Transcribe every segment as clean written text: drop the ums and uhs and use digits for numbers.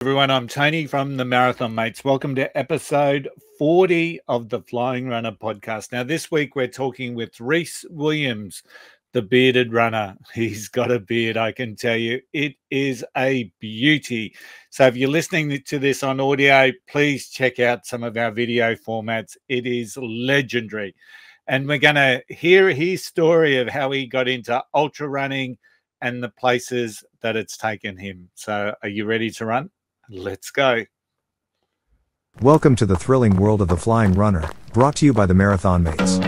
Everyone, I'm Tony from the Marathon Mates. Welcome to episode 40 of the Flying RuNR Podcast. Now, this week we're talking with Rhys Williams, the bearded runner. He's got a beard, I can tell you. It is a beauty. So if you're listening to this on audio, please check out some of our video formats. It is legendary. And we're going to hear his story of how he got into ultra running and the places that it's taken him. So are you ready to run? Let's go. Welcome to the thrilling world of the Flying RuNR, brought to you by the Marathon Mates.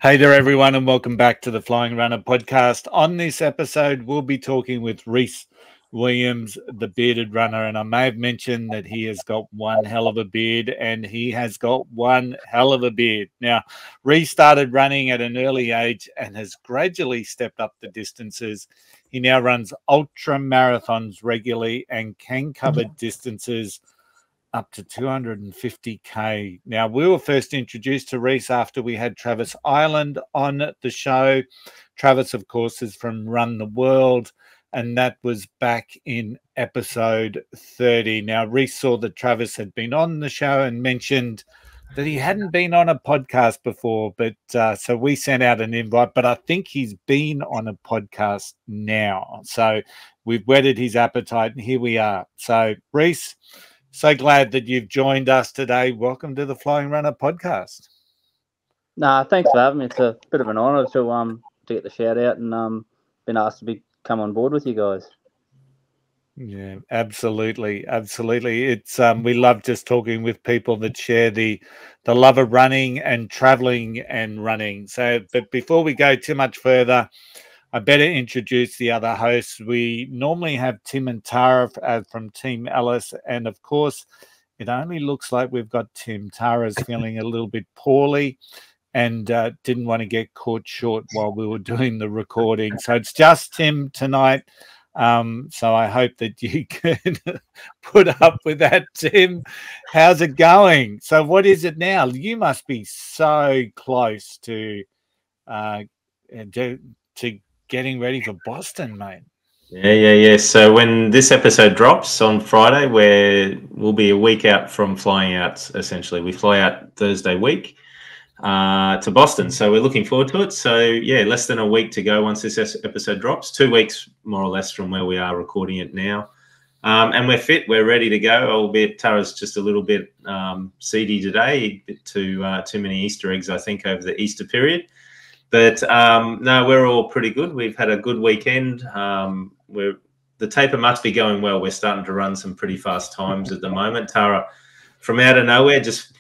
Hey there, everyone, and welcome back to the Flying RuNR Podcast. On this episode, we'll be talking with Rhys Williams, the bearded runner, and I may have mentioned that he has got one hell of a beard, and he has got one hell of a beard. Now, Rhys started running at an early age and has gradually stepped up the distances. He now runs ultra marathons regularly and can cover distances up to 250k. Now, we were first introduced to Rhys after we had Travis Ireland on the show. Travis, of course, is from Run the World, and that was back in episode 30. Now, Rhys saw that Travis had been on the show and mentioned that he hadn't been on a podcast before, but so we sent out an invite, but I think he's been on a podcast now. So we've whetted his appetite, and here we are. So, Rhys, so glad that you've joined us today. Welcome to the Flying RuNR Podcast. Nah, thanks for having me. It's a bit of an honour to get the shout out and been asked to come on board with you guys. Yeah, absolutely, absolutely. It's we love just talking with people that share the love of running and traveling and running. So, but before we go too much further, I better introduce the other hosts. We normally have Tim and Tara from Team Alice, and of course, it only looks like we've got Tim. Tara's feeling a little bit poorly and didn't want to get caught short while we were doing the recording. So it's just Tim tonight. So I hope that you can put up with that, Tim. How's it going? So what is it now? You must be so close to getting ready for Boston, mate. Yeah. So when this episode drops on Friday, we'll be a week out from flying out, essentially. We fly out Thursday week to Boston. So we're looking forward to it. So, yeah, less than a week to go once this episode drops. 2 weeks, more or less, from where we are recording it now. And we're fit. We're ready to go, albeit Tara's just a little bit seedy today, a bit too many Easter eggs, I think, over the Easter period. But no, we're all pretty good. We've had a good weekend. The taper must be going well. We're starting to run some pretty fast times at the moment. Tara, from out of nowhere, just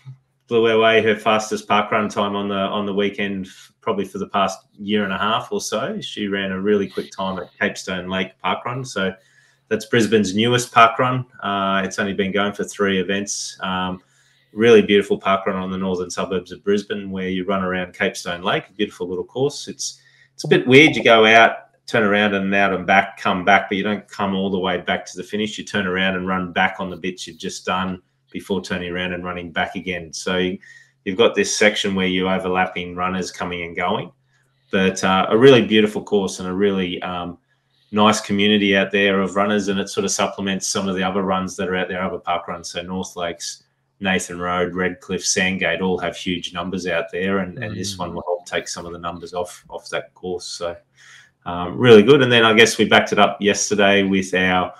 blew away her fastest parkrun time on the weekend, probably for the past year and a half or so. She ran a really quick time at Capestone Lake Parkrun. So that's Brisbane's newest parkrun. It's only been going for 3 events. Really beautiful parkrun on the northern suburbs of Brisbane, where you run around Capestone Lake. A beautiful little course. It's a bit weird. You go out, turn around and out and back, come back, but you don't come all the way back to the finish. You turn around and run back on the bits you've just done before turning around and running back again. So you've got this section where you're overlapping runners coming and going. But a really beautiful course and a really nice community out there of runners, and it sort of supplements some of the other runs that are out there, other parkruns. So North Lakes, Nathan Road, Redcliffe, Sandgate all have huge numbers out there, and this one will help take some of the numbers off that course. So really good. And then I guess we backed it up yesterday with our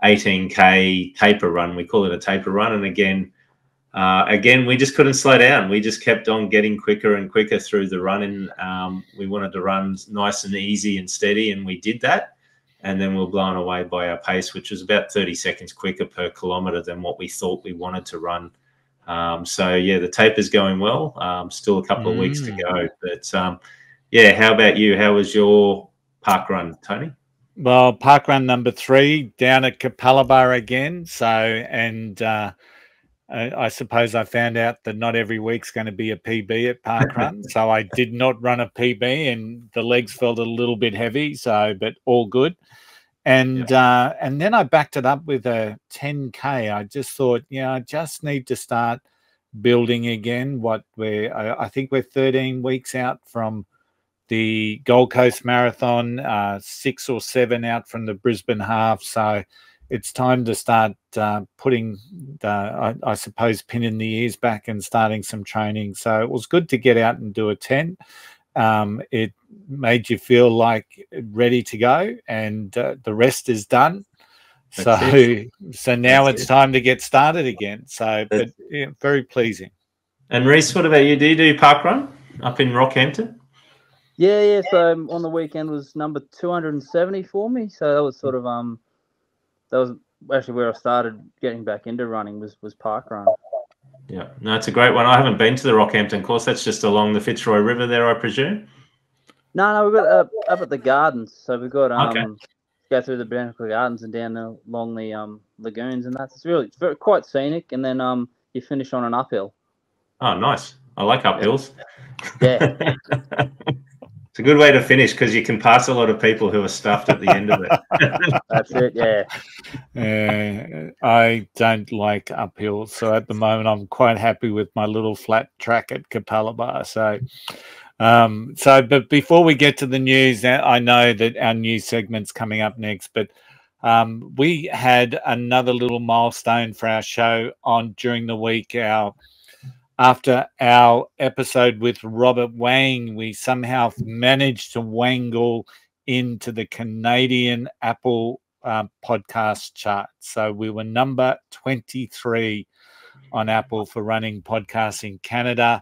18K taper run. We call it a taper run. And again, we just couldn't slow down. We just kept on getting quicker and quicker through the run. And we wanted to run nice and easy and steady, and we did that. And then we were blown away by our pace, which was about 30 seconds quicker per kilometre than what we thought we wanted to run. So, yeah, the taper's going well. Still a couple of weeks to go. But, yeah, how about you? How was your park run, Tony? Well, Parkrun number 3 down at Capalaba again. So, and I suppose I found out that not every week's going to be a PB at Parkrun. So I did not run a PB, and the legs felt a little bit heavy. So, but all good. And then I backed it up with a 10K. I just thought, I just need to start building again. I think we're 13 weeks out from the Gold Coast Marathon, 6 or 7 out from the Brisbane half. So it's time to start putting, I suppose, pinning the ears back and starting some training. So it was good to get out and do a 10. It made you feel like ready to go, and the rest is done. So now it's time to get started again. So, but very pleasing. And Rhys, what about you? Do you do Parkrun up in Rockhampton? Yeah. So on the weekend was number 270 for me. So that was sort of that was actually where I started getting back into running was Parkrun. Yeah, no, it's a great one. I haven't been to the Rockhampton course. That's just along the Fitzroy River there, I presume. No, we've got up at the gardens. So we've got go through the Botanical Gardens and down along the lagoons, and it's very quite scenic. And then you finish on an uphill. Oh, nice. I like uphills. Yeah. It's a good way to finish because you can pass a lot of people who are stuffed at the end of it. That's it, yeah. I don't like uphills. So at the moment, I'm quite happy with my little flat track at Capalaba. But before we get to the news, I know that our news segment's coming up next, but we had another little milestone for our show during the week. After our episode with Robert Wang, we somehow managed to wangle into the Canadian Apple podcast chart. So we were number 23 on Apple for running podcasts in Canada.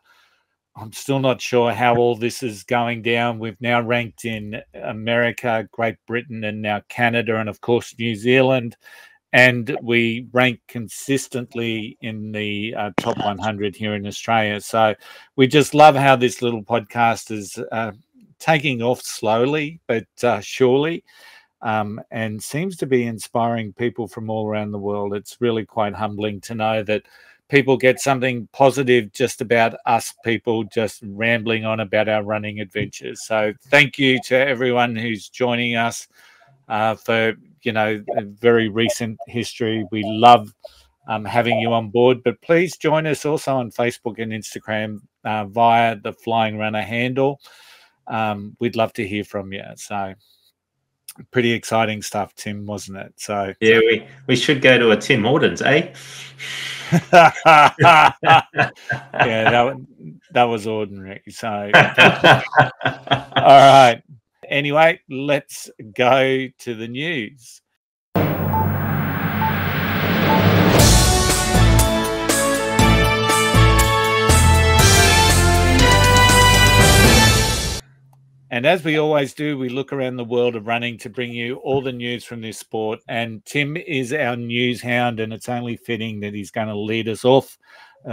I'm still not sure how all this is going down. We've now ranked in America, Great Britain, and now Canada, and of course New Zealand. And we rank consistently in the top 100 here in Australia. So we just love how this little podcast is taking off slowly but surely, and seems to be inspiring people from all around the world. It's really quite humbling to know that people get something positive just about us people just rambling on about our running adventures. So thank you to everyone who's joining us for a very recent history. We love having you on board, but please join us also on Facebook and Instagram via the Flying RuNR handle. We'd love to hear from you. So pretty exciting stuff, Tim, wasn't it? So yeah, we should go to a Tim Hortons, eh? Yeah, that was ordinary. So all right. Anyway, let's go to the news. And as we always do, we look around the world of running to bring you all the news from this sport. And Tim is our news hound, and it's only fitting that he's going to lead us off.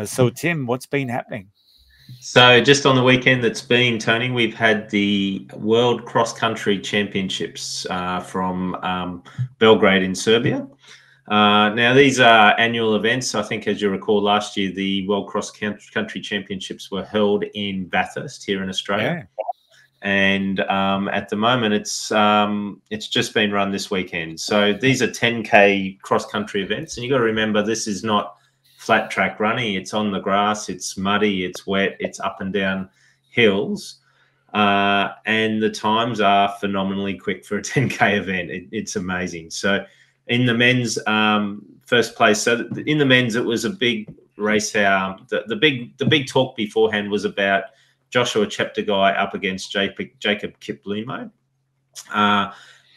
So, Tim, what's been happening? So just on the weekend that's been, Tony, we've had the World Cross Country Championships from Belgrade in Serbia. Now, these are annual events. I think, as you recall, last year, the World Cross Country Championships were held in Bathurst here in Australia. Yeah. And at the moment, it's just been run this weekend. So these are 10K cross-country events. And you've got to remember, this is not flat track running. It's on the grass, it's muddy, it's wet, it's up and down hills, and the times are phenomenally quick for a 10K event. It's amazing. So in the men's first place, so in the men's, it was a big race. The big talk beforehand was about Joshua Cheptegei up against Jacob Kiplimo.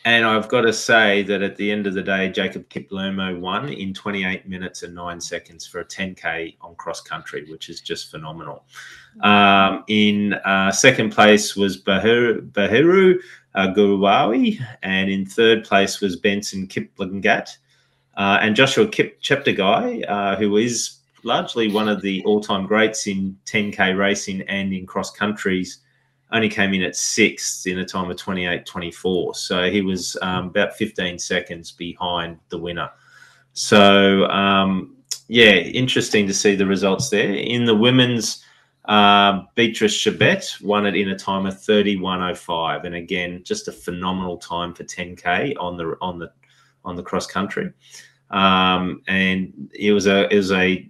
And I've got to say that at the end of the day, Jacob Kiplimo won in 28 minutes and 9 seconds for a 10K on cross country, which is just phenomenal. In second place was Bahiru Guruwawi, and in third place was Benson Kiplangat. And Joshua Cheptegei, who is largely one of the all-time greats in 10K racing and in cross countries, only came in at sixth in a time of 28:24. So he was about 15 seconds behind the winner. So, yeah, interesting to see the results there. In the women's, Beatrice Chabet won it in a time of 31:05, and again, just a phenomenal time for 10K on the cross country. And it was a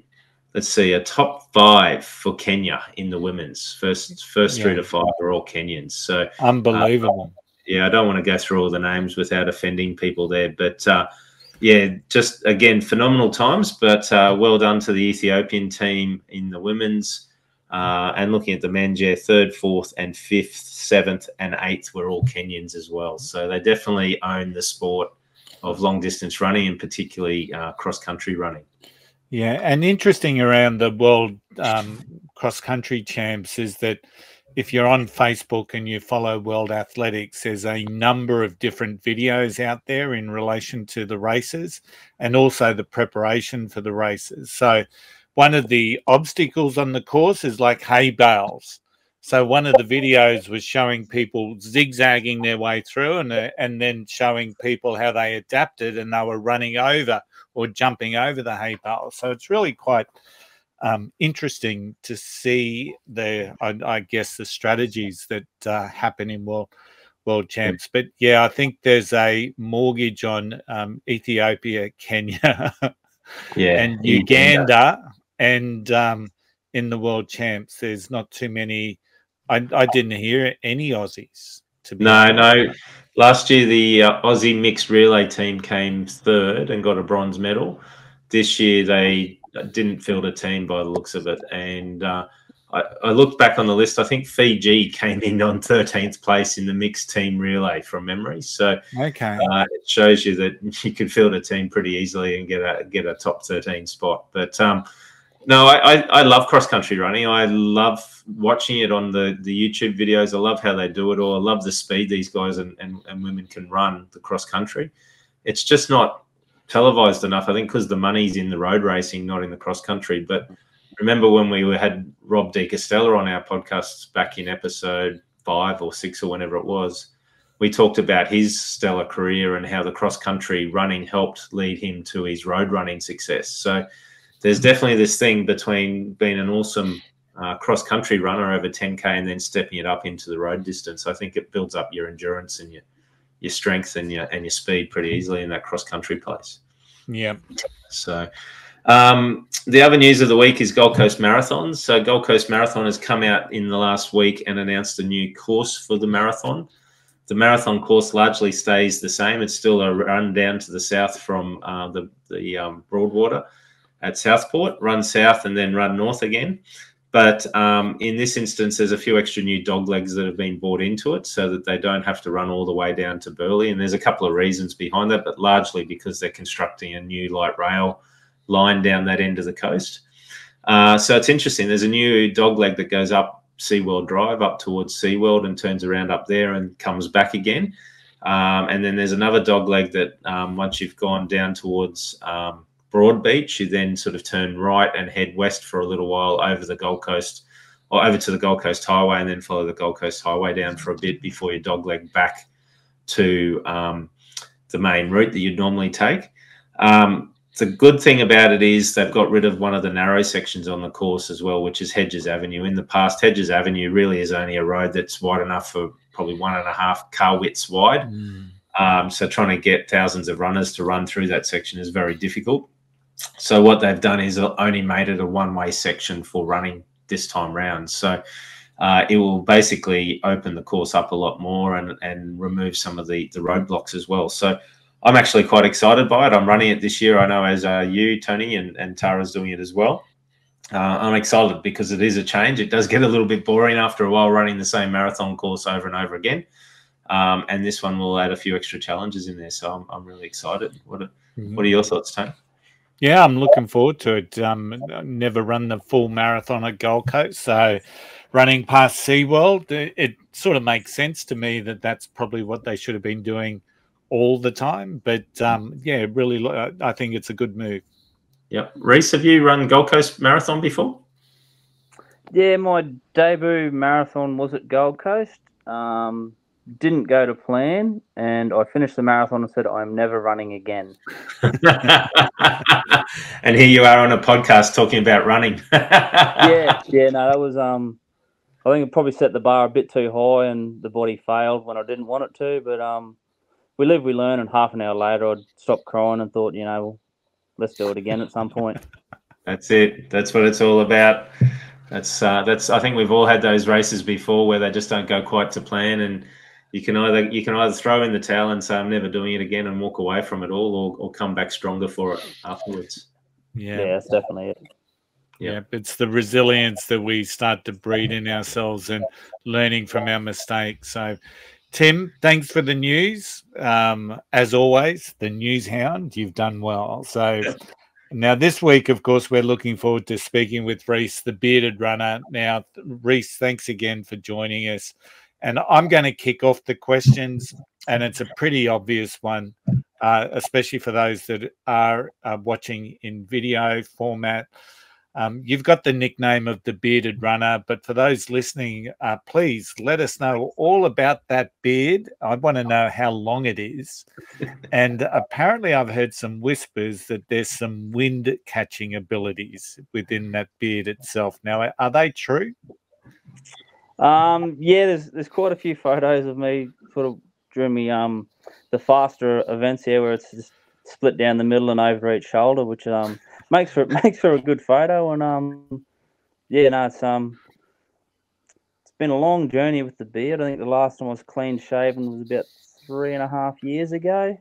let's see, a top 5 for Kenya in the women's. First 3 to 5 are all Kenyans. So unbelievable. Yeah, I don't want to go through all the names without offending people there, but yeah, just again, phenomenal times. But well done to the Ethiopian team in the women's. And looking at the men's, yeah, 3rd, 4th, and 5th, 7th, and 8th were all Kenyans as well. So they definitely own the sport of long distance running, and particularly cross country running. Yeah, and interesting around the world cross country champs is that if you're on Facebook and you follow World Athletics, there's a number of different videos out there in relation to the races and also the preparation for the races. So one of the obstacles on the course is like hay bales. So one of the videos was showing people zigzagging their way through and then showing people how they adapted, and they were running over or jumping over the hay bale. So it's really quite interesting to see I guess, the strategies that happen in world champs. But yeah, I think there's a mortgage on Ethiopia, Kenya, and Uganda, and in the world champs, there's not too many. I didn't hear any Aussies. To be honest. No. Last year, the Aussie mixed relay team came 3rd and got a bronze medal. This year, they didn't field a team by the looks of it. And I looked back on the list. I think Fiji came in on 13th place in the mixed team relay from memory. So okay, it shows you that you could field a team pretty easily and get a top 13 spot. But no, I love cross country running. I love watching it on the YouTube videos. I love how they do it all. I love the speed these guys and women can run the cross country. It's just not televised enough, I think, because the money's in the road racing, not in the cross country. But remember when we had Rob De Castella on our podcast back in episode 5 or 6 or whenever it was, we talked about his stellar career and how the cross country running helped lead him to his road running success. So there's definitely this thing between being an awesome cross country runner over 10K and then stepping it up into the road distance. I think it builds up your endurance and your strength and your speed pretty easily in that cross country place. Yeah. So the other news of the week is Gold Coast Marathon. So Gold Coast Marathon has come out in the last week and announced a new course for the marathon. The marathon course largely stays the same. It's still a run down to the south from the Broadwater at Southport, run south and then run north again. But in this instance, there's a few extra new dog legs that have been brought into it so that they don't have to run all the way down to Burleigh. And there's a couple of reasons behind that, but largely because they're constructing a new light rail line down that end of the coast. So it's interesting. There's a new dog leg that goes up SeaWorld Drive up towards SeaWorld and turns around up there and comes back again. And then there's another dog leg that once you've gone down towards Broadbeach, you then sort of turn right and head west for a little while over the Gold Coast or over to the Gold Coast Highway and then follow the Gold Coast Highway down for a bit before you dogleg back to the main route that you'd normally take. The good thing about it is they've got rid of one of the narrow sections on the course as well, which is Hedges Avenue. In the past, Hedges Avenue really is only a road that's wide enough for probably 1.5 car widths wide. So trying to get thousands of runners to run through that section is very difficult. So what they've done is only made it a one-way section for running this time round. So it will basically open the course up a lot more and remove some of the roadblocks as well. So I'm actually quite excited by it. I'm running it this year. I know as you, Tony, and Tara's doing it as well. I'm excited because it is a change. It does get a little bit boring after a while running the same marathon course over and over again. And this one will add a few extra challenges in there. So I'm really excited. What are your thoughts, Tony? Yeah, I'm looking forward to it. Never run the full marathon at Gold Coast, so running past SeaWorld, it sort of makes sense to me that that's probably what they should have been doing all the time. But yeah, really, I think it's a good move. Yep. Rhys, have you run Gold Coast Marathon before? Yeah, my debut marathon was at Gold Coast. Didn't go to plan, and I finished the marathon and said, I'm never running again. And here you are on a podcast talking about running. No, that was I think it probably set the bar a bit too high, and the body failed when I didn't want it to. But we live, we learn, and half an hour later, I'd stopped crying and thought, well, let's do it again at some point. That's it. That's what it's all about. That's. I think we've all had those races before where they just don't go quite to plan, and you can either throw in the towel and say I'm never doing it again and walk away from it all, or come back stronger for it afterwards. Yeah, that's definitely it. Yeah, it's the resilience that we start to breed in ourselves and learning from our mistakes. So, Tim, thanks for the news. As always, the news hound, you've done well. So now this week, of course, we're looking forward to speaking with Rhys, the bearded runner. Now, Rhys, thanks again for joining us. And I'm going to kick off the questions, and it's a pretty obvious one, especially for those that are watching in video format. You've got the nickname of the bearded runner, but for those listening, please let us know all about that beard. I want to know how long it is. And apparently I've heard some whispers that there's some wind catching abilities within that beard itself. Now, are they true? There's quite a few photos of me sort of during the faster events here where it's just split down the middle and over each shoulder, which makes for a good photo. And it's been a long journey with the beard. I think the last time I was clean shaven was about 3.5 years ago.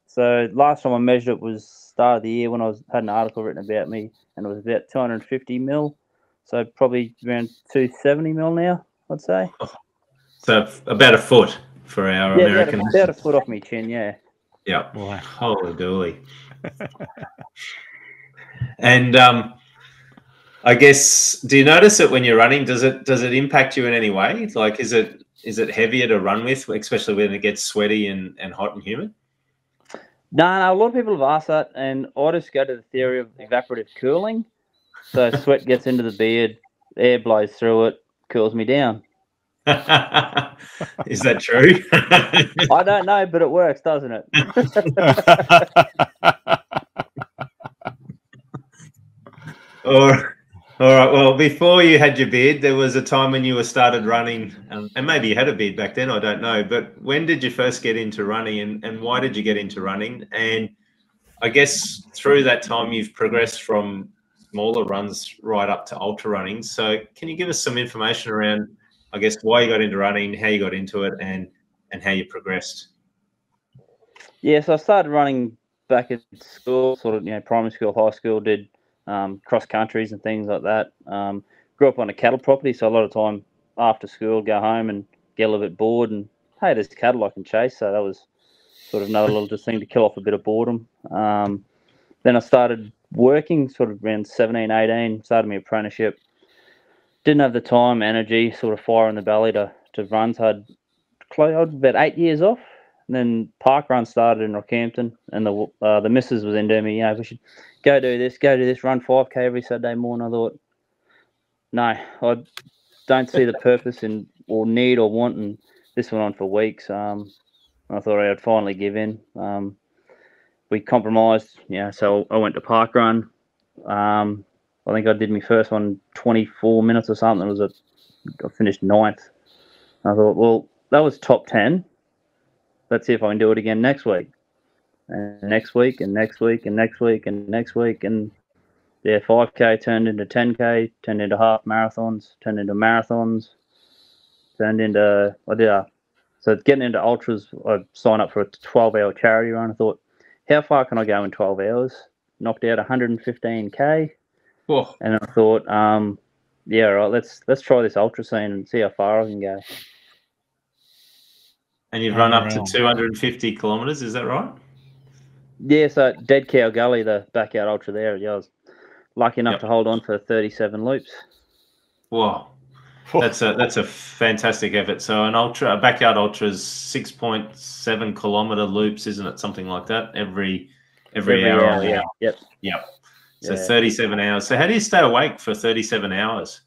So last time I measured it was start of the year when I had an article written about me, and it was about 250 mil. So probably around 270 mil now, I'd say. So about a foot for our American. About a foot off my chin, yeah. Yeah. Wow. Holy dooly. And I guess, do you notice it when you're running? Does it impact you in any way? Like, is it heavier to run with, especially when it gets sweaty and hot and humid? No, a lot of people have asked that, and I just go to the theory of evaporative cooling. So sweat gets into the beard, air blows through it, cools me down. Is that true? I don't know, but it works, doesn't it? All right. Well, before you had your beard, there was a time when you started running, and maybe you had a beard back then, I don't know. But when did you first get into running, and why did you get into running? And I guess through that time, you've progressed from smaller runs right up to ultra running. So can you give us some information around, I guess, why you got into running, how you got into it, and how you progressed? Yeah, so I started running back at school, sort of, primary school, high school, did cross countries and things like that. Grew up on a cattle property, so a lot of time after school, go home and get a little bit bored, and hey, there's cattle I can chase. So that was sort of another little thing to kill off a bit of boredom. Then I started working sort of around 17, 18, started my apprenticeship. Didn't have the time, energy, sort of fire in the belly to run. So I'd about 8 years off. And then Parkrun started in Rockhampton, and the missus was into me, we should go do this, run 5K every Saturday morning. I thought, no, I don't see the purpose or need or want, and this went on for weeks. I thought I'd finally give in. We compromised, so I went to Parkrun. I think I did my first one 24 minutes or something. I finished 9th. I thought, well, that was top 10. Let's see if I can do it again next week. And next week, and next week, and next week, and next week. And 5K turned into 10K, turned into half marathons, turned into marathons, so getting into ultras, I signed up for a 12-hour charity run. I thought, how far can I go in 12 hours? Knocked out 115K. Whoa. And I thought, right, let's try this ultra scene and see how far I can go. And you've run up to 250 kilometres, is that right? Yeah, so Dead Cow Gully, the backyard ultra there, I was lucky enough to hold on for 37 loops. Wow. That's a fantastic effort. So a backyard ultra is 6.7 kilometre loops, isn't it? Something like that every hour. Yeah. Yep. So 37 hours. So how do you stay awake for 37 hours?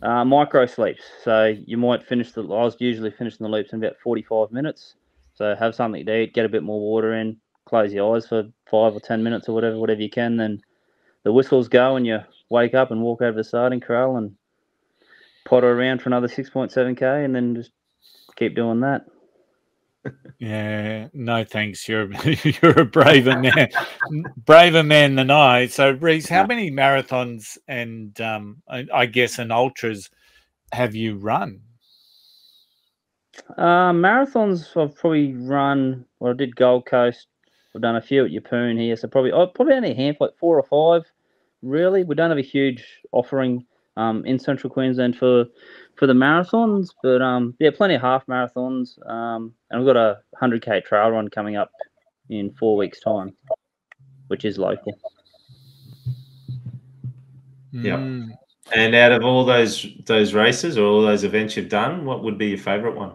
Micro sleeps. So you might finish I was usually finishing the loops in about 45 minutes. So have something to eat, get a bit more water in, close your eyes for 5 or 10 minutes or whatever you can. Then the whistles go and you wake up and walk over the starting corral and potter around for another 6.7K and then just keep doing that. Yeah, no thanks. You're a braver man than I. So, Rhys, how many marathons and I guess and ultras have you run? Marathons I've probably run. Well, I did Gold Coast. I've done a few at Yeppoon here, so probably only a handful, like 4 or 5. Really, we don't have a huge offering in Central Queensland for the marathons, but plenty of half marathons. And we've got a 100K trail run coming up in 4 weeks' time, which is local. Yeah. And out of all those races or all those events you've done, what would be your favourite one?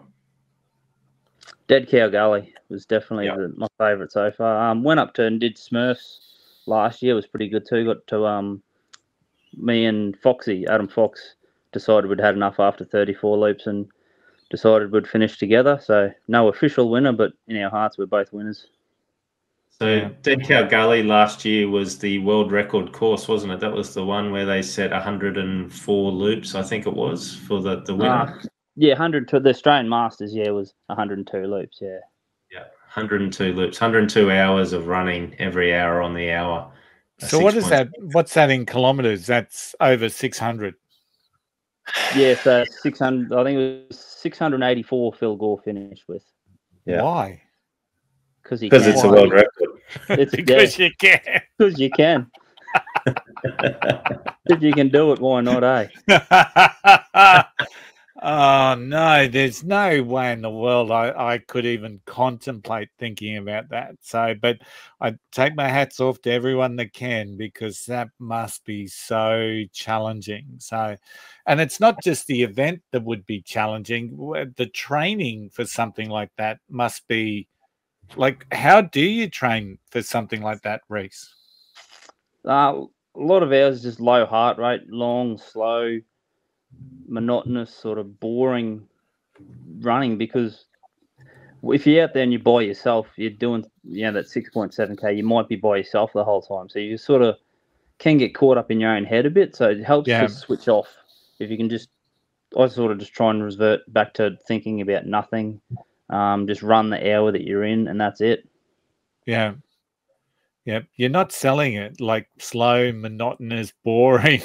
Dead Cow Gully was definitely my favourite so far. Went up to and did Smurfs last year. It was pretty good too. Got to me and Foxy, Adam Fox, decided we'd had enough after 34 loops and decided we'd finish together. So no official winner, but in our hearts we're both winners. So Dead Cow Gully last year was the world record course, wasn't it? That was the one where they set 104 loops, I think it was, for the winner. 102. The Australian Masters, was 102 loops, Yeah, 102 loops, 102 hours of running every hour on the hour. So what is that? What's that in kilometres? That's over 600. Yeah, so 600. I think it was 684. Phil Gore finished with. Yeah. Why? Because it's a world record. Because you can. Because you can. If you can do it, why not, eh? Oh, no, there's no way in the world I could even contemplate thinking about that. So, but I take my hats off to everyone that can, because that must be so challenging. So, and it's not just the event that would be challenging. The training for something like that must be like, how do you train for something like that, Rhys? A lot of ours is just low heart rate, long, slow, monotonous, sort of boring running, because if you're out there and you're by yourself, you're doing that 6.7K, you might be by yourself the whole time, so you sort of can get caught up in your own head a bit. So it helps to switch off. If you can I sort of just try and revert back to thinking about nothing, just run the hour that you're in and that's it. Yep, you're not selling it like slow, monotonous, boring.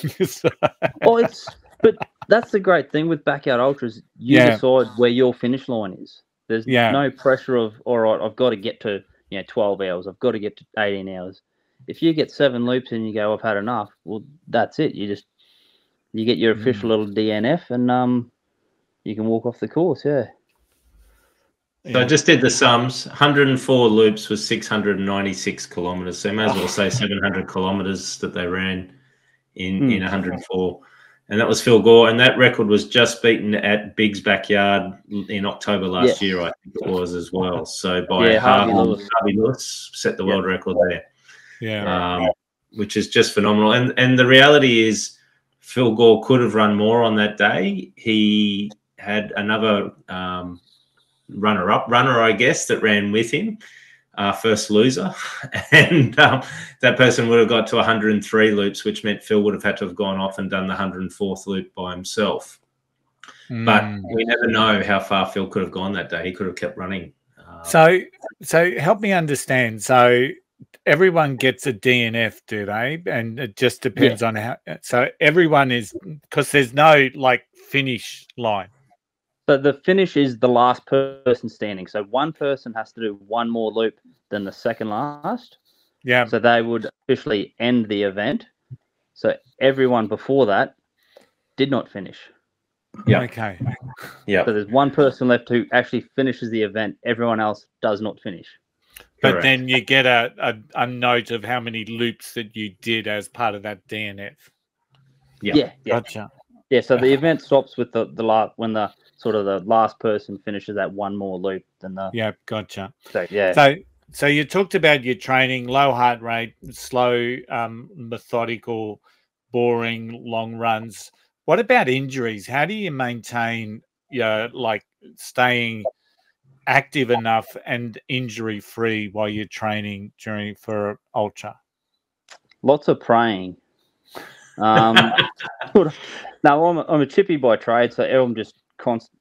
But that's the great thing with backyard ultras. You decide where your finish line is. There's no pressure of, all right, I've got to get to 12 hours. I've got to get to 18 hours. If you get 7 loops and you go, I've had enough, well, that's it. You get your official little DNF and you can walk off the course. So I just did the sums. 104 loops was 696 kilometres. So you may as well say 700 kilometres that they ran in 104. And that was Phil Gore. And that record was just beaten at Big's backyard in October last year, I think it was as well. So by Harvey Lewis set the world record there. Which is just phenomenal. And the reality is Phil Gore could have run more on that day. He had another runner, I guess, that ran with him, first loser. And that person would have got to 103 loops, which meant Phil would have had to have gone off and done the 104th loop by himself. But we never know how far Phil could have gone that day. He could have kept running. So help me understand. So everyone gets a DNF, do they? And it just depends on how. So everyone is, because there's no finish line. So the finish is the last person standing. So one person has to do one more loop than the second last. Yeah. So they would officially end the event. So everyone before that did not finish. Yeah. Okay. Yeah. So there's one person left who actually finishes the event. Everyone else does not finish. But Correct. then you get a note of how many loops that you did as part of that DNF. Yeah. Gotcha. Yeah. So the event stops with the last, when the sort of the last person finishes that one more loop than the. Yeah. Gotcha. So yeah. So you talked about your training, low heart rate, slow, methodical, boring, long runs. What about injuries? How do you maintain your staying active enough and injury free while you're training for ultra? Lots of praying. No, I'm a chippy by trade, so I'm just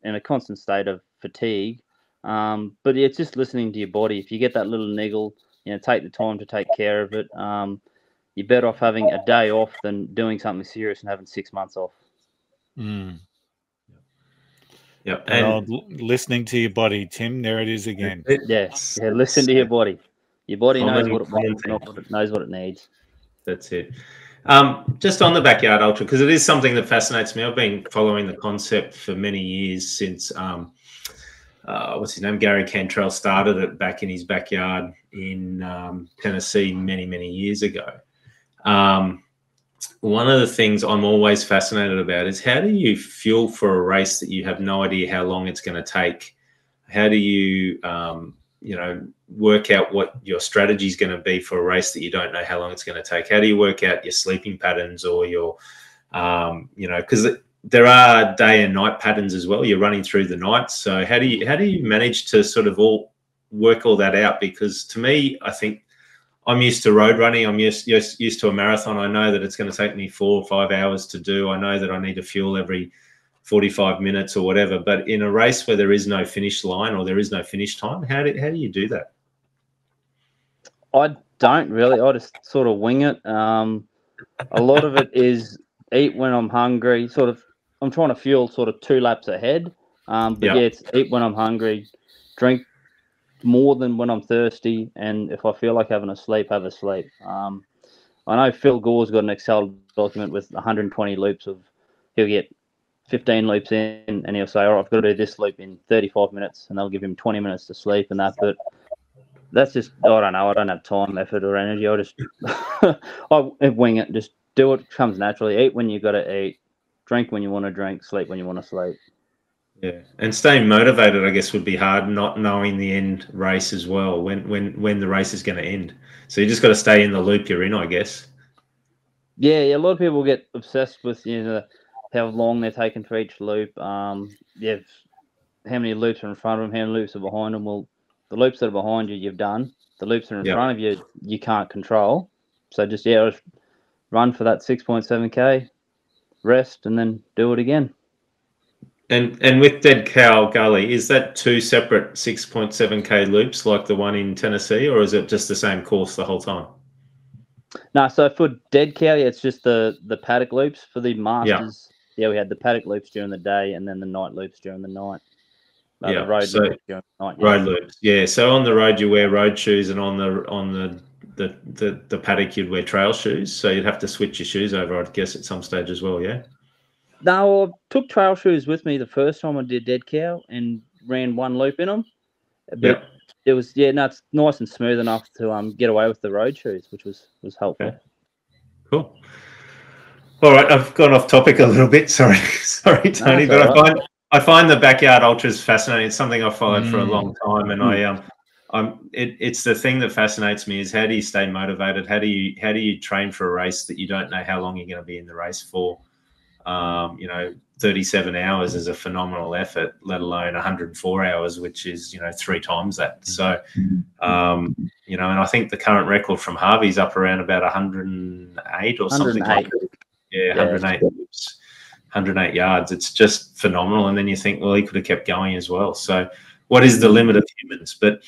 in a constant state of fatigue. But it's just listening to your body. If you get that little niggle, take the time to take care of it. You're better off having a day off than doing something serious and having 6 months off. Mm. Yep. And listening to your body, Tim. There it is again. Yeah. Listen to your body. Your body knows what it wants, knows what it needs. That's it. Just on the backyard ultra, because it is something that fascinates me. I've been following the concept for many years since what's his name, Gary Cantrell, started it back in his backyard in Tennessee many years ago. One of the things I'm always fascinated about is how do you fuel for a race that you have no idea how long it's going to take? How do you work out what your strategy is going to be for a race that you don't know how long it's going to take? How do you work out your sleeping patterns or your, because there are day and night patterns as well. You're running through the night. So how do you manage to sort of work all that out? Because to me, I think I'm used to road running. I'm used to a marathon. I know that it's going to take me 4 or 5 hours to do. I know that I need to fuel every 45 minutes or whatever. But in a race where there is no finish line or there is no finish time, how do you do that? I don't really. I just sort of wing it. A lot of it is eat when I'm hungry. Sort of, I'm trying to fuel sort of 2 laps ahead. It's eat when I'm hungry, drink more than when I'm thirsty, and if I feel like having a sleep, have a sleep. I know Phil Gore's got an Excel document with 120 loops he'll get 15 loops in, and he'll say, all right, I've got to do this loop in 35 minutes, and they'll give him 20 minutes to sleep and that. But that's just, I don't know. I don't have time, effort, or energy. I just I wing it. Just do what comes naturally. Eat when you got to eat. Drink when you want to drink. Sleep when you want to sleep. Yeah, and staying motivated, I guess, would be hard, not knowing the end race as well, when the race is going to end. So you just got to stay in the loop you're in, I guess. Yeah, a lot of people get obsessed with how long they're taking for each loop. How many loops are in front of them, how many loops are behind them. Well, the loops that are behind you, you've done. The loops that are in front of you, you can't control. So just run for that 6.7K, rest, and then do it again. And with Dead Cow Gully, is that 2 separate 6.7K loops like the one in Tennessee, or is it just the same course the whole time? No, so for Dead Cow, it's just the paddock loops. For the Masters, we had the paddock loops during the day and then the night loops during the night. The road loops during the night. Road loops, yeah. So on the road you wear road shoes, and on the paddock you'd wear trail shoes. So you'd have to switch your shoes over, I guess, at some stage as well, yeah? No, I took trail shoes with me the first time I did Dead Cow and ran 1 loop in them. But it was, it's nice and smooth enough to get away with the road shoes, which was helpful. Okay. Cool. All right, I've gone off topic a little bit. Sorry, Tony, but I find the backyard ultras fascinating. It's something I've followed for a long time, and it's the thing that fascinates me is how do you stay motivated? How do you train for a race that you don't know how long you're going to be in the race for? 37 hours is a phenomenal effort, let alone 104 hours, which is 3 times that. So and I think the current record from Harvey's up around about 108 or something like that. 108 loops, 108 yards. It's just phenomenal. And then you think, well, he could have kept going as well. So what is the limit of humans? But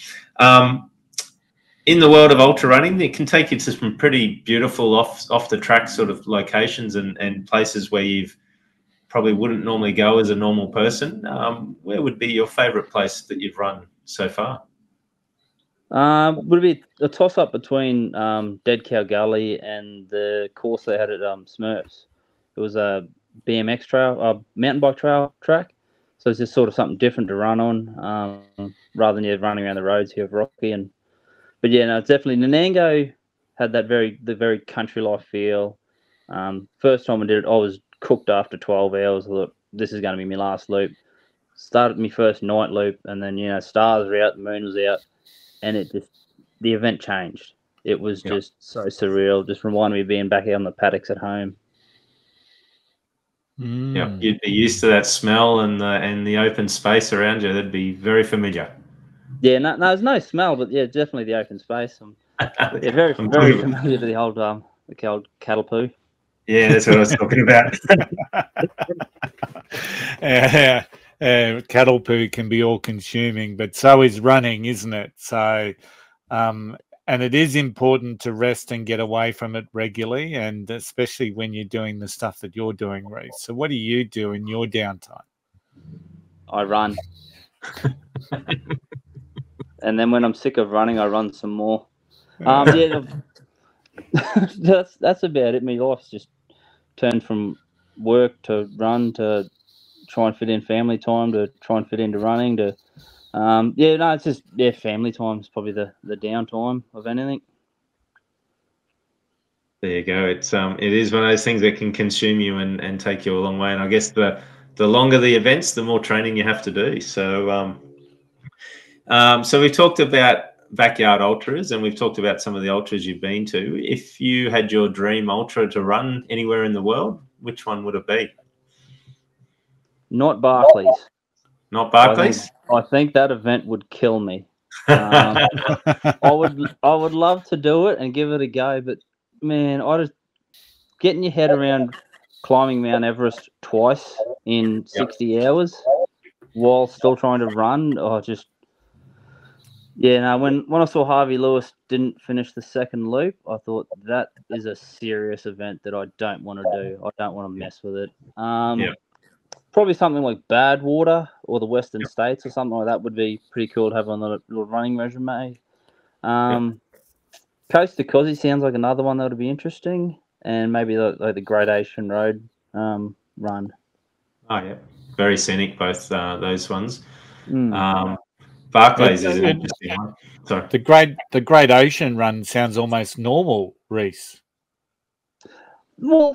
in the world of ultra running, it can take you to some pretty beautiful off the track sort of locations and places where you've probably wouldn't normally go as a normal person. Where would be your favorite place that you've run so far? Would be a toss up between Dead Cow Gully and the course they had at Smurfs. It was a BMX trail, a mountain bike track. So it's just sort of something different to run on, rather than running around the roads here of Rocky. But it's definitely Nanango had that the very country life feel. First time I did it, I was cooked after 12 hours. I thought this is going to be my last loop. Started my first night loop, and then stars were out, the moon was out, and it just the event changed. It was just so surreal. Just reminded me of being back out on the paddocks at home. Yeah, you'd be used to that smell and the open space around you. That'd be very familiar. Yeah, no, there's no smell, but yeah, definitely the open space. Yeah, very familiar to the old cattle poo. Yeah, that's what I was talking about. Cattle poo can be all-consuming, but so is running, isn't it? So, and it is important to rest and get away from it regularly, and especially when you're doing the stuff that you're doing, Reys. So what do you do in your downtime? I run. And then when I'm sick of running, I run some more. Yeah, that's about it. My life's just turned from work to run to try and fit in family time to try and fit into running to it's just family time is probably the downtime of anything. There you go. It is one of those things that can consume you and take you a long way. And I guess the longer the events, the more training you have to do. So so we've talked about backyard ultras, and we've talked about some of the ultras you've been to. If you had your dream ultra to run anywhere in the world, which one would it be? Not Barkley's. Not Barkley's? I think that event would kill me. I would love to do it and give it a go, but man, getting your head around climbing Mount Everest twice in 60 hours while still trying to run, when I saw Harvey Lewis didn't finish the second loop, I thought that is a serious event that I don't want to do. I don't want to mess with it. Probably something like Badwater or the Western States or something like that would be pretty cool to have on the little running resume. Coast to Cozzy sounds like another one that would be interesting, and maybe the Gradation Road run. Oh yeah, very scenic, both those ones. Barkley's is an interesting one. Sorry. The Great Ocean Run sounds almost normal, Reys. Well,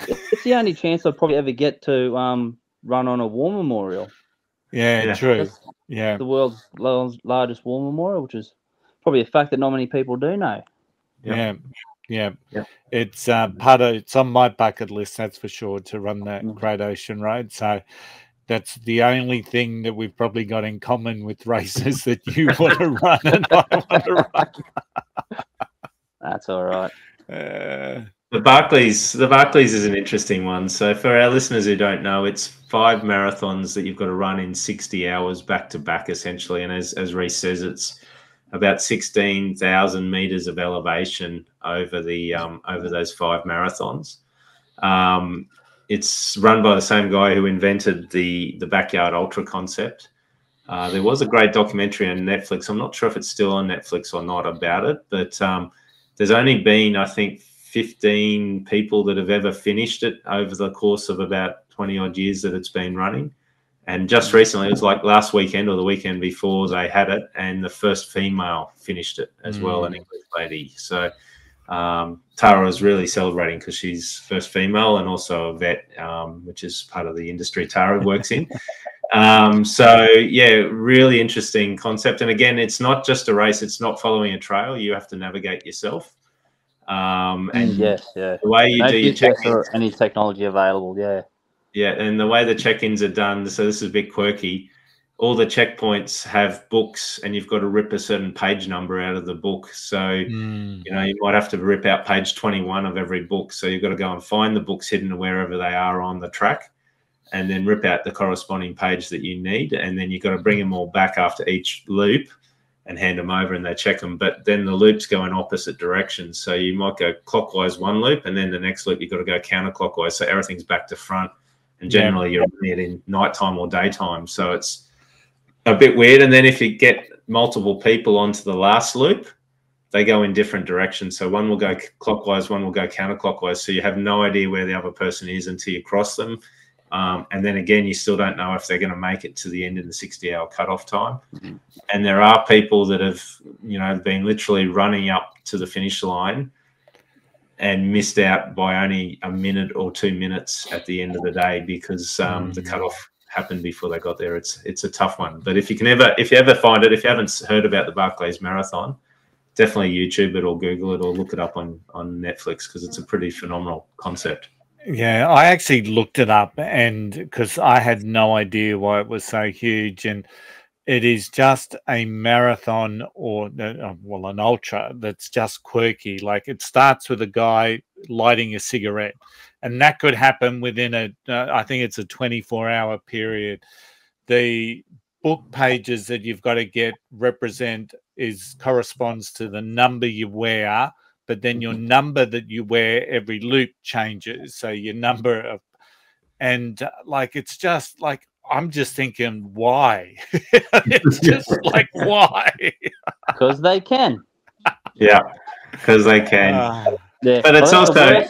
it's the only chance I'll probably ever get to run on a war memorial. Yeah, true. That's the world's largest war memorial, which is probably a fact that not many people do know. Yeah. It's it's on my bucket list, that's for sure, to run that Great Ocean Road. So that's the only thing that we've probably got in common with races that you want to run and I want to run. That's all right. The Barkleys is an interesting one. So for our listeners who don't know, it's 5 marathons that you've got to run in 60 hours back to back, essentially. And as Rhys says, it's about 16,000 meters of elevation over those 5 marathons. It's run by the same guy who invented the backyard ultra concept. There was a great documentary on Netflix. I'm not sure if it's still on Netflix or not about it, but there's only been, I think, 15 people that have ever finished it over the course of about 20 odd years that it's been running. And just recently, it was like last weekend or the weekend before, they had it, and the first female finished it as well, an English lady. So Tara was really celebrating because she's first female and also a vet, which is part of the industry Tara works in. Really interesting concept. And again, it's not just a race. It's not following a trail. You have to navigate yourself. The way you do your check-ins, any technology available, and the way the check-ins are done, so this is a bit quirky. All the checkpoints have books, and you've got to rip a certain page number out of the book. So you might have to rip out page 21 of every book. So you've got to go and find the books hidden wherever they are on the track, and then rip out the corresponding page that you need, and then you've got to bring them all back after each loop and hand them over, and they check them. But then the loops go in opposite directions. So you might go clockwise one loop, and then the next loop you've got to go counterclockwise. So everything's back to front. And generally you're running it in nighttime or daytime. So it's a bit weird. And then if you get multiple people onto the last loop, they go in different directions. So one will go clockwise, one will go counterclockwise. So you have no idea where the other person is until you cross them. And then again, you still don't know if they're going to make it to the end in the 60-hour cutoff time. And there are people that have, been literally running up to the finish line and missed out by only a minute or 2 minutes at the end of the day because the cutoff happened before they got there. It's a tough one. But if you ever find it, if you haven't heard about the Barclays Marathon, definitely YouTube it or Google it or look it up on Netflix, because it's a pretty phenomenal concept. Yeah, I actually looked it up, and because I had no idea why it was so huge, and it is just a marathon or an ultra that's just quirky. Like, it starts with a guy lighting a cigarette, and that could happen within I think it's a 24-hour period. The book pages that you've got to get corresponds to the number you wear, but then your number that you wear every loop changes. So your number of, and like, it's just like, I'm just thinking, why? It's just like, why? Because they can. Yeah, because they can. Yeah. But it's also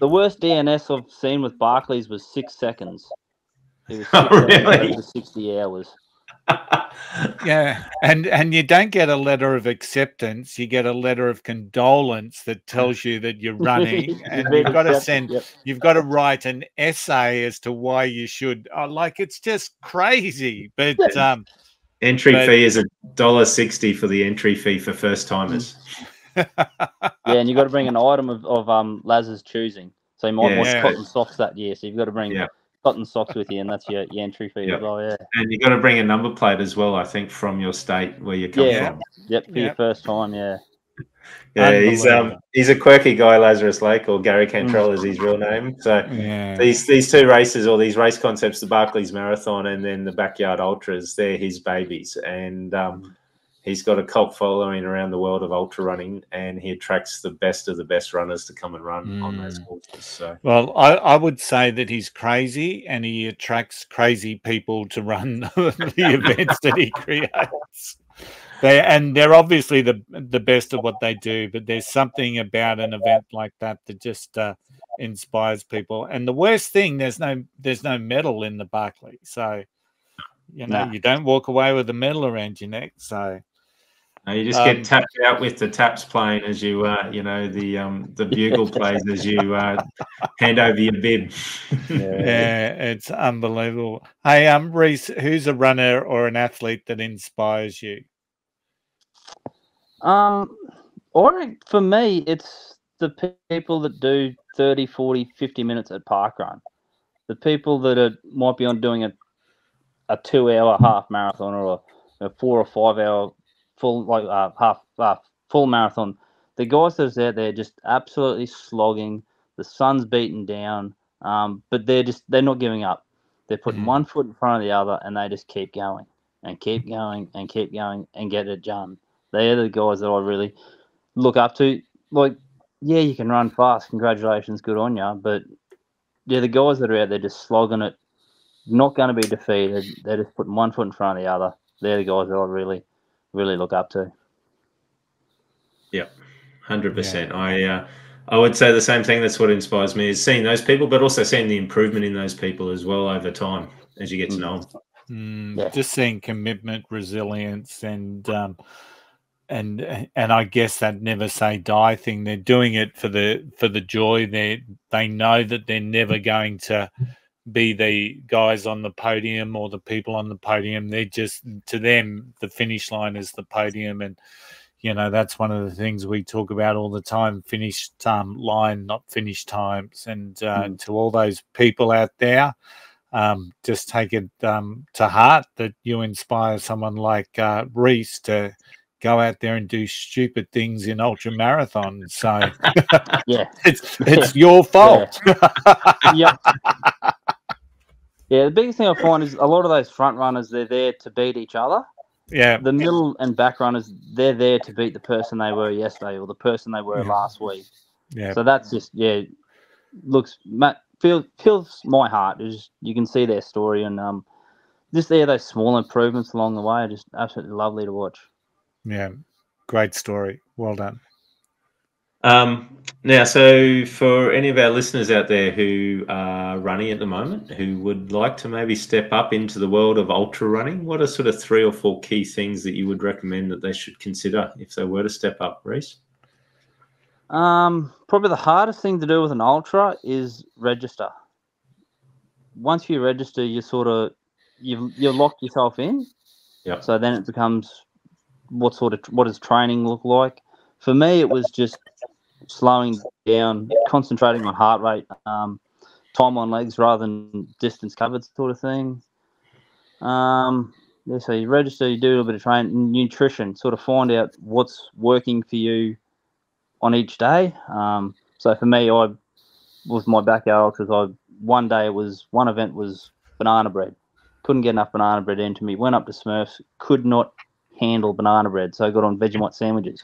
the worst DNS I've seen with Barkley's was 6 seconds. It was 6 really? seconds to 60 hours. Yeah, and you don't get a letter of acceptance. You get a letter of condolence that tells you that you're running, and you've got to send. Yep. You've got to write an essay as to why you should. Like, it's just crazy. But entry fee is $1.60 for the entry fee for first timers. Yeah, and you've got to bring an item of Laz's choosing. So you might want cotton socks that year. So you've got to bring cotton socks with you, and that's your entry fee as well. Yeah, and you got to bring a number plate as well, I think, from your state where you come from. Yep, for your first time. Yeah, he's a quirky guy, Lazarus Lake, or Gary Cantrell is his real name. So these two races, or these race concepts, the Barkley's Marathon and then the Backyard Ultras, they're his babies, and he's got a cult following around the world of ultra running, and he attracts the best of the best runners to come and run on those courses. So, well, I would say that he's crazy, and he attracts crazy people to run the events that he creates. They're obviously the best at what they do, but there's something about an event like that just inspires people. And the worst thing, there's no medal in the Barkley, so you don't walk away with a medal around your neck. So you just get tapped out with the taps playing as you, the bugle plays as you hand over your bib. Yeah, it's unbelievable. Hey, Rhys, who's a runner or an athlete that inspires you? For me, it's the people that do 30, 40, 50 minutes at Parkrun. The people that might be on doing a 2-hour half marathon or a 4 or 5 hour full full marathon. The guys that's out there just absolutely slogging. The sun's beaten down, but they're not giving up. They're putting one foot in front of the other, and they just keep going and keep going and keep going and get it done. They're the guys that I really look up to. Like, yeah, you can run fast. Congratulations, good on you. But yeah, the guys that are out there just slogging it, not going to be defeated. They're just putting one foot in front of the other. They're the guys that I really, really look up to. Yeah, 100%. I would say the same thing. That's what inspires me, is seeing those people, but also seeing the improvement in those people as well over time as you get to know them. Just seeing commitment, resilience, and I guess that never say die thing. They're doing it for the joy. They know that they're never going to be the guys on the podium or the people on the podium. They're just, to them, the finish line is the podium. And that's one of the things we talk about all the time: finish line, not finish times. And to all those people out there, just take it to heart that you inspire someone like Rhys to go out there and do stupid things in ultra marathons. So it's your fault. Yeah, the biggest thing I find is a lot of those front runners, they're there to beat each other. Yeah. The middle and back runners, they're there to beat the person they were yesterday or the person they were last week. Yeah. So that's just, fills my heart. You can see their story, and just those small improvements along the way are just absolutely lovely to watch. Yeah, great story. Well done. Now, so for any of our listeners out there who are running at the moment, who would like to maybe step up into the world of ultra running, what are sort of 3 or 4 key things that you would recommend that they should consider if they were to step up, Rhys? Probably the hardest thing to do with an ultra is register. Once you register, you've locked yourself in. Yeah. So then it becomes what does training look like? For me, it was just slowing down, concentrating on heart rate, time on legs rather than distance covered sort of thing. So you register, you do a little bit of training, nutrition, sort of find out what's working for you on each day. So for me, with my backyard ultras, one event was banana bread. Couldn't get enough banana bread into me. Went up to Smurfs, could not handle banana bread, so I got on Vegemite sandwiches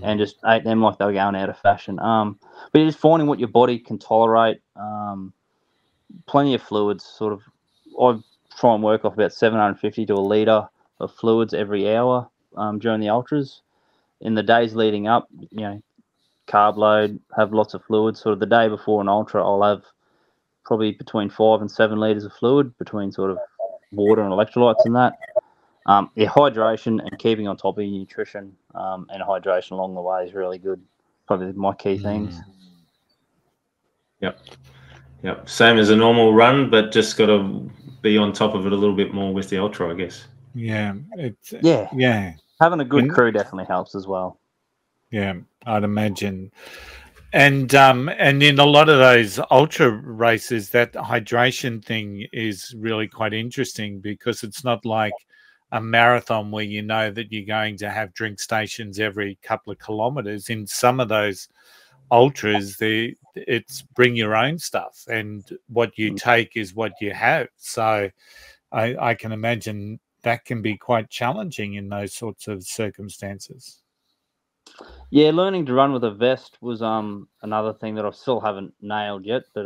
and just ate them like they were going out of fashion. But you're just finding what your body can tolerate. Plenty of fluids. Sort of, I try and work off about 750 to a litre of fluids every hour during the ultras. In the days leading up, carb load, have lots of fluids. Sort of the day before an ultra, I'll have probably between 5 and 7 litres of fluid between sort of water and electrolytes and that. Hydration and keeping on top of your nutrition and hydration along the way is really good. Probably my key things. Yep. Same as a normal run, but just got to be on top of it a little bit more with the ultra, I guess. Yeah. Having a good crew definitely helps as well. Yeah, I'd imagine. And in a lot of those ultra races, that hydration thing is really quite interesting because it's not like a marathon where you know that you're going to have drink stations every couple of kilometers. In some of those ultras, it's bring your own stuff, and what you take is what you have. So I can imagine that can be quite challenging in those sorts of circumstances. Yeah, learning to run with a vest was another thing that I still haven't nailed yet. But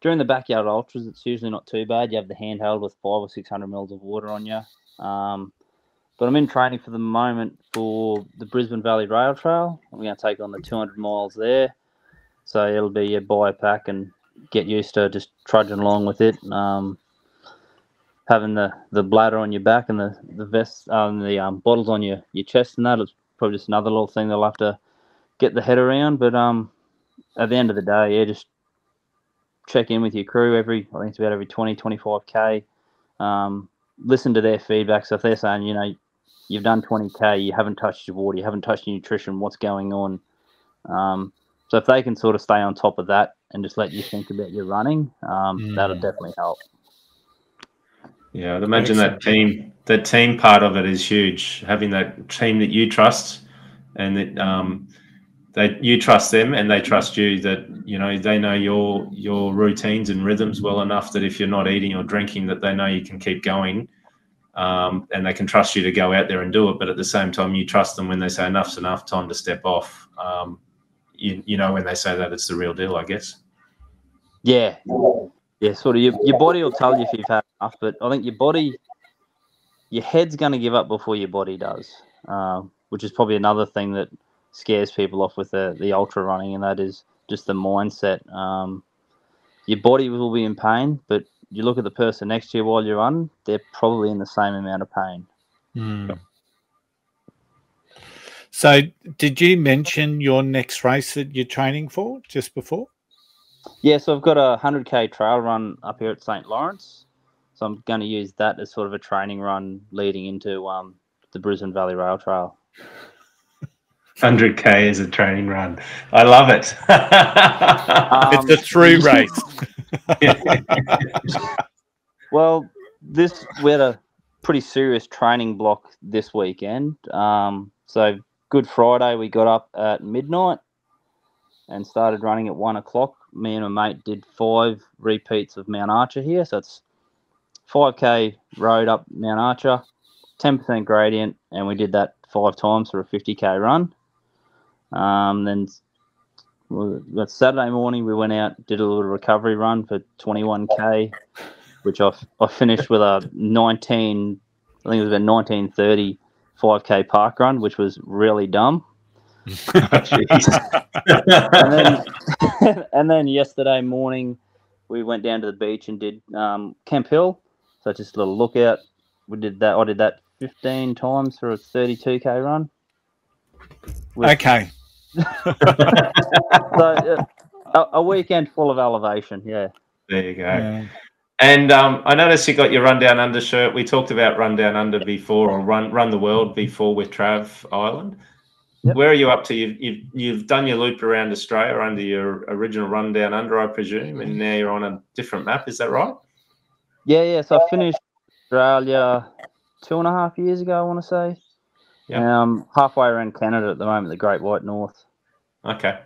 during the backyard ultras, it's usually not too bad. You have the handheld with 500 or 600 mils of water on you. But I'm in training for the moment for the Brisbane Valley Rail Trail. I'm going to take on the 200 miles there. So it'll be a buy a pack and get used to just trudging along with it. Having the bladder on your back and the vest, the bottles on your chest and that is probably just another little thing they'll have to get the head around. But at the end of the day, just check in with your crew I think it's about every 20, 25K. Listen to their feedback. So if they're saying, you've done 20K, you haven't touched your water, you haven't touched your nutrition, what's going on? So if they can sort of stay on top of that and just let you think about your running, that'll definitely help. Yeah, I'd imagine that team part of it is huge. Having that team that you trust and that you trust them and they trust you, that they know your routines and rhythms well enough that if you're not eating or drinking, that they know you can keep going, and they can trust you to go out there and do it. But at the same time, you trust them when they say enough's enough, time to step off. When they say that, it's the real deal, I guess. Yeah, sort of your body will tell you if you've had enough, but I think your head's going to give up before your body does, which is probably another thing that scares people off with the ultra running, and that is just the mindset. Your body will be in pain, but you look at the person next to you while you run, they're probably in the same amount of pain. So did you mention your next race that you're training for just before? Yeah, so I've got a 100K trail run up here at St. Lawrence. So I'm going to use that as sort of a training run leading into the Brisbane Valley Rail Trail. 100K is a training run. I love it. It's a through race. Well, we had a pretty serious training block this weekend. So Good Friday, we got up at midnight and started running at 1 o'clock. Me and my mate did 5 repeats of Mount Archer here. So it's 5K road up Mount Archer, 10% gradient, and we did that 5 times for a 50K run. Then that Saturday morning, we went out, did a little recovery run for 21K, which I finished with a 19, I think it was about 19:30 5K Parkrun, which was really dumb. and then yesterday morning, we went down to the beach and did Camp Hill. So just a little lookout. We did that. I did that 15 times for a 32K run. Okay. So a weekend full of elevation. Yeah. There you go. Yeah. And I noticed you got your Run Down Under shirt. We talked about Run Down Under before, or Run the World before with Trav Island. Yep. Where are you up to? You've done your loop around Australia under your original Run Down Under, I presume, and now you're on a different map. Is that right? Yeah. So I finished Australia 2.5 years ago, I want to say. Yeah. Halfway around Canada at the moment, the Great White North. Okay.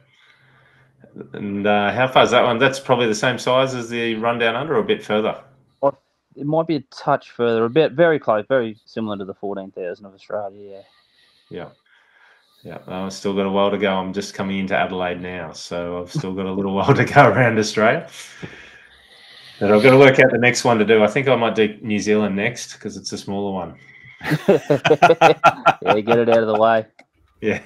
And how far is that one? That's probably the same size as the Run Down Under, or a bit further? It might be a touch further, very close, very similar to the 14,000 of Australia. Yeah. I've still got a while to go. I'm just coming into Adelaide now, so I've still got a little while to go around Australia. But I've got to work out the next one to do. I think I might do New Zealand next because it's a smaller one. Yeah, get it out of the way. Yeah.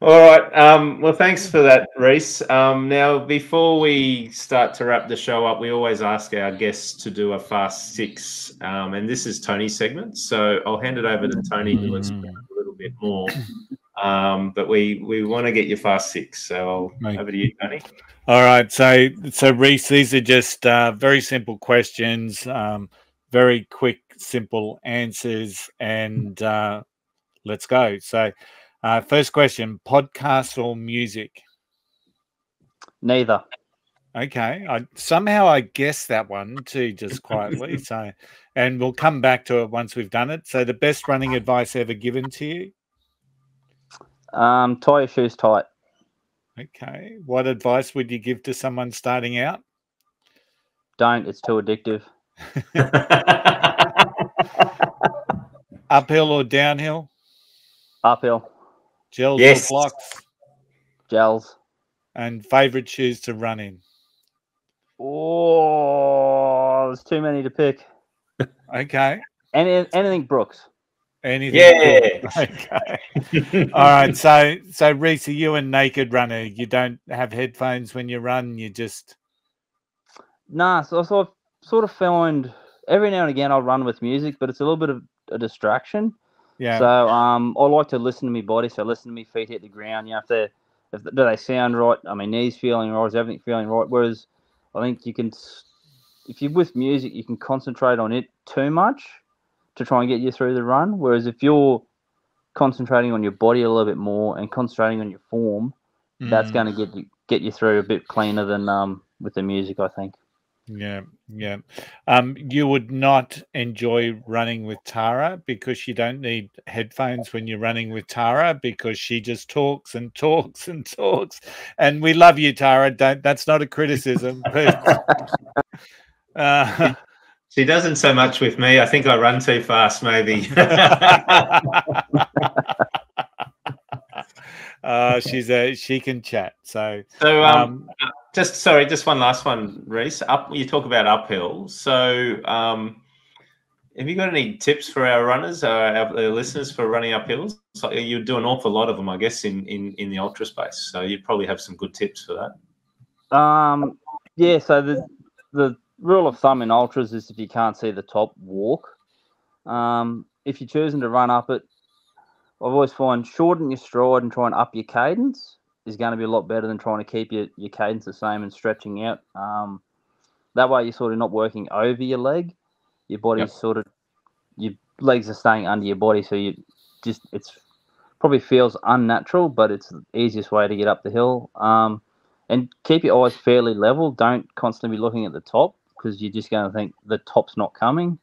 All right. Well, thanks for that, Rhys. Now, before we start to wrap the show up, we always ask our guests to do a fast six, and this is Tony's segment. So I'll hand it over to Tony to explain a little bit more. But we want to get your fast six. So over to you, Tony. All right. So Rhys, these are just very simple questions, very quick, simple answers, and let's go. So. First question, podcast or music? Neither. Okay. I guessed that one too, just quietly. So, and we'll come back to it once we've done it. So the best running advice ever given to you? Tie your shoes tight. Okay. What advice would you give to someone starting out? Don't. It's too addictive. Uphill or downhill? Uphill. Gels yes. or blocks? Gels. And favourite shoes to run in? Oh, there's too many to pick. Okay. Anything Brooks. Anything? Yeah. Okay. All right. So Rhys, are you a naked runner? You don't have headphones when you run. You just. Nah. So I sort of find every now and again I'll run with music, but it's a little bit of a distraction. Yeah. So I like to listen to my body. So listen to me feet hit the ground. You know, do they sound right? Are my knees feeling right? Is everything feeling right? Whereas I think you can, if you're with music, you can concentrate on it too much to try and get you through the run. Whereas if you're concentrating on your body a little bit more and concentrating on your form, that's going to get you through a bit cleaner than with the music, I think. Yeah. You would not enjoy running with Tara because you don't need headphones when you're running with Tara because she just talks and talks and talks. And we love you, Tara. That's not a criticism. But, she doesn't so much with me. I think I run too fast, maybe. She can chat. So just one last one, Rhys. You talk about uphill. So have you got any tips for our runners, our listeners for running uphills? So you do an awful lot of them, I guess, in the ultra space. So you probably have some good tips for that. Yeah. So the rule of thumb in ultras is if you can't see the top, walk. If you're choosing to run up it, I've always find shorten your stride and try and up your cadence is going to be a lot better than trying to keep your cadence the same and stretching out. That way you're sort of not working over your leg. Your body's your legs are staying under your body, so it's probably feels unnatural, but it's the easiest way to get up the hill. And keep your eyes fairly level. Don't constantly be looking at the top because you're just going to think the top's not coming.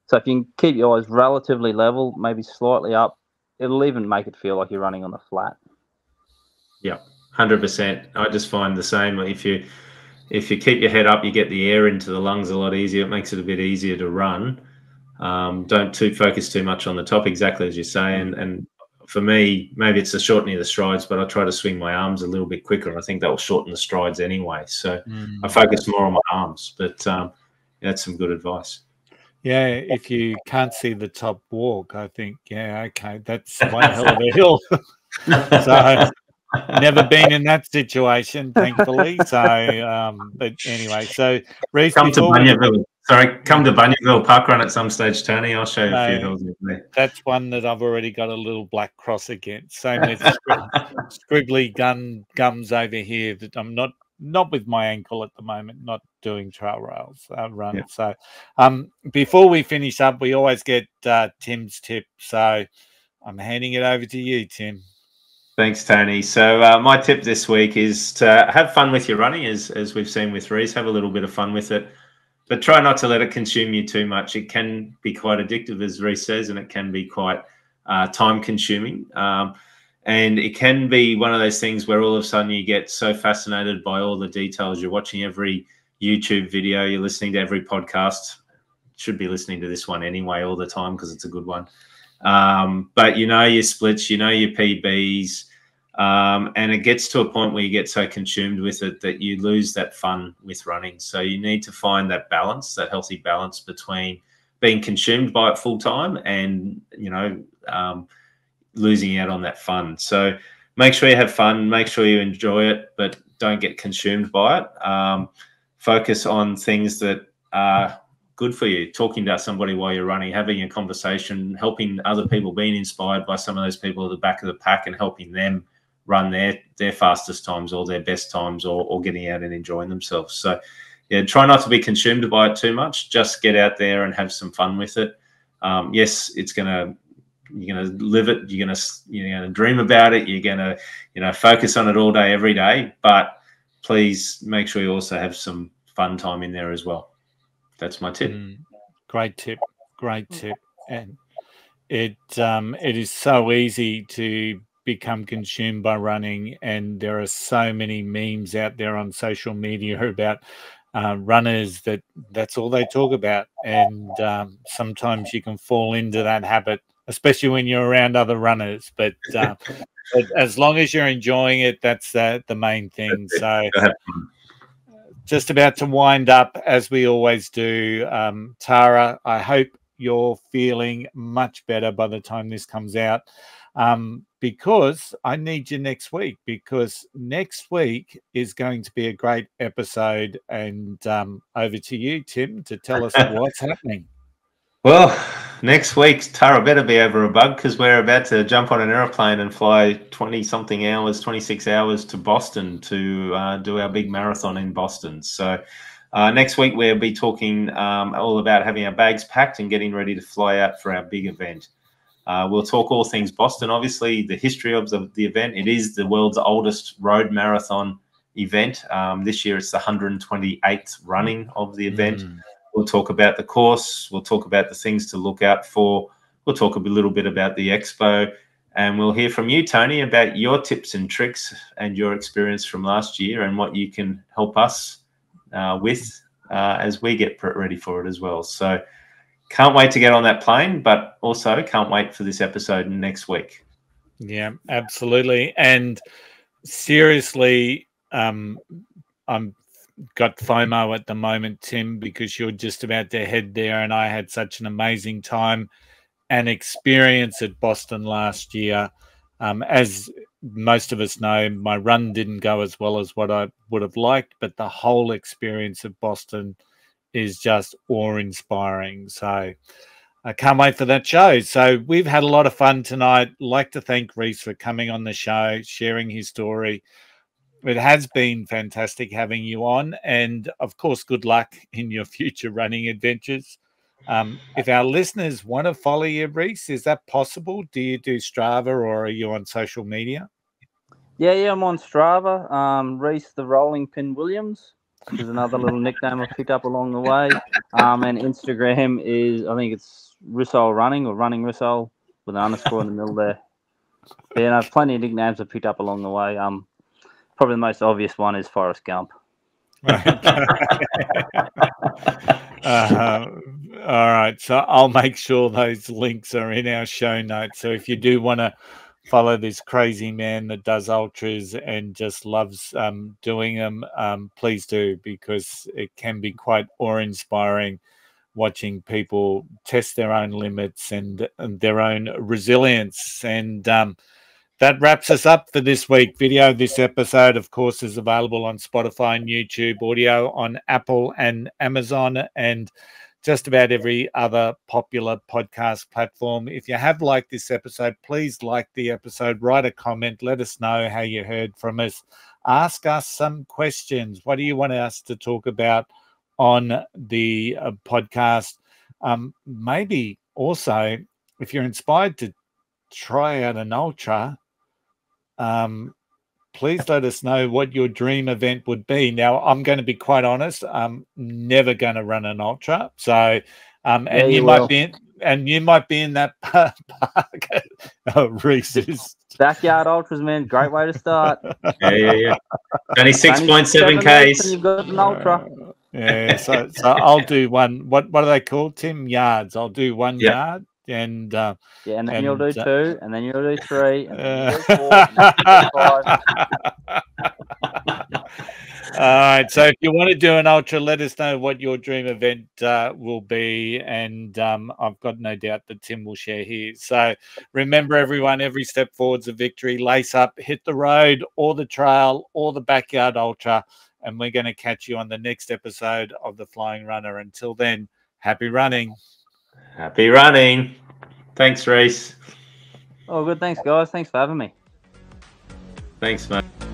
So if you can keep your eyes relatively level, maybe slightly up, it'll even make it feel like you're running on the flat. Yeah, 100%. I just find the same. If you keep your head up, you get the air into the lungs a lot easier. It makes it a bit easier to run. Don't focus too much on the top, exactly as you say. And for me, maybe it's the shortening of the strides, but I try to swing my arms a little bit quicker. I think that will shorten the strides anyway. So I focus more on my arms. But that's some good advice. Yeah, if you can't see the top, walk. I think, okay, that's one hell of a hill. So never been in that situation, thankfully. So, but anyway, so Reys, come to Bunyaville. Come to Bunyaville Parkrun at some stage, Tony. I'll show you a few hills there. That's one that I've already got a little black cross against. Same with scribbly gums over here that I'm not not with my ankle at the moment, not doing trail rails runs. Yeah. So before we finish up, we always get Tim's tip. So I'm handing it over to you, Tim. Thanks, Tony. So my tip this week is to have fun with your running, as we've seen with Reys. Have a little bit of fun with it, but try not to let it consume you too much. It can be quite addictive, as Reys says, and it can be quite time-consuming. And it can be one of those things where all of a sudden you get so fascinated by all the details. You're watching every YouTube video. You're listening to every podcast. Should be listening to this one anyway all the time because it's a good one. But you know your splits, you know your PBs, and it gets to a point where you get so consumed with it that you lose that fun with running. So you need to find that balance, that healthy balance between being consumed by it full time and, you know, losing out on that fun. So make sure you have fun, make sure you enjoy it, but don't get consumed by it. Focus on things that are good for you, talking to somebody while you're running, having a conversation, helping other people, being inspired by some of those people at the back of the pack and helping them run their fastest times or their best times or getting out and enjoying themselves. So yeah, try not to be consumed by it too much. Just get out there and have some fun with it. Yes, you're gonna live it. You're gonna dream about it. You're gonna, you know, focus on it all day, every day. But please make sure you also have some fun time in there as well. That's my tip. Great tip. Great tip. And it is so easy to become consumed by running, and there are so many memes out there on social media about runners that's all they talk about, and sometimes you can fall into that habit, especially when you're around other runners. But as long as you're enjoying it, that's the main thing. So just about to wind up, as we always do. Tara, I hope you're feeling much better by the time this comes out, because I need you next week, because next week is going to be a great episode. And over to you, Tim, to tell us what's happening. Well, next week, Tara better be over a bug, because we're about to jump on an aeroplane and fly 20-something hours, 26 hours to Boston to do our big marathon in Boston. So next week, we'll be talking all about having our bags packed and getting ready to fly out for our big event. We'll talk all things Boston, obviously, the history of the event. It is the world's oldest road marathon event. This year, it's the 128th running of the event. We'll talk about the course. We'll talk about the things to look out for. We'll talk a little bit about the expo. And we'll hear from you, Tony, about your tips and tricks and your experience from last year and what you can help us with as we get ready for it as well. So can't wait to get on that plane, but also can't wait for this episode next week. Yeah, absolutely. And seriously, I'm got FOMO at the moment, Tim, because you're just about to head there, and I had such an amazing time and experience at Boston last year. As most of us know, my run didn't go as well as what I would have liked, but the whole experience of Boston is just awe-inspiring. So I can't wait for that show. So we've had a lot of fun tonight. I'd like to thank Rhys for coming on the show, sharing his story. It has been fantastic having you on, and of course, good luck in your future running adventures. If our listeners want to follow you, Rhys, is that possible? Do you do Strava, or are you on social media? Yeah, I'm on Strava. Rhys the Rolling Pin Williams, which is another little nickname I picked up along the way. And Instagram is, I think it's Rissole Running or Running Rissole with an underscore in the middle there. But, yeah, plenty of nicknames I picked up along the way. Probably the most obvious one is Forrest Gump. All right. So I'll make sure those links are in our show notes. So if you do want to follow this crazy man that does ultras and just loves doing them, please do, because it can be quite awe-inspiring watching people test their own limits and their own resilience. And that wraps us up for this week. Video this episode, of course, is available on Spotify and YouTube, audio on Apple and Amazon, and just about every other popular podcast platform. If you have liked this episode, please like the episode, write a comment, let us know how you heard from us. ask us some questions. What do you want us to talk about on the podcast? Maybe also, if you're inspired to try out an ultra, please let us know what your dream event would be. Now, I'm going to be quite honest. I'm never going to run an ultra. So, and you might be in that park. Oh, Rhys is backyard ultras, man. Great way to start. Yeah. Only 6.7 Ks. You've got an ultra. Yeah, so I'll do one. What are they called, Tim? Yards. I'll do 1 yard, and and then you'll do 2, and then you'll do 3, and then you'll do 4, and then you'll do 5. All right. So if you want to do an ultra, let us know what your dream event will be, and I've got no doubt that Tim will share his. So remember, everyone, every step forward's a victory. Lace up, hit the road, or the trail, or the backyard ultra. And we're going to catch you on the next episode of The Flying Runner. Until then, happy running. Happy running. Thanks, Reys. Oh, good. Thanks, guys. Thanks for having me. Thanks, mate.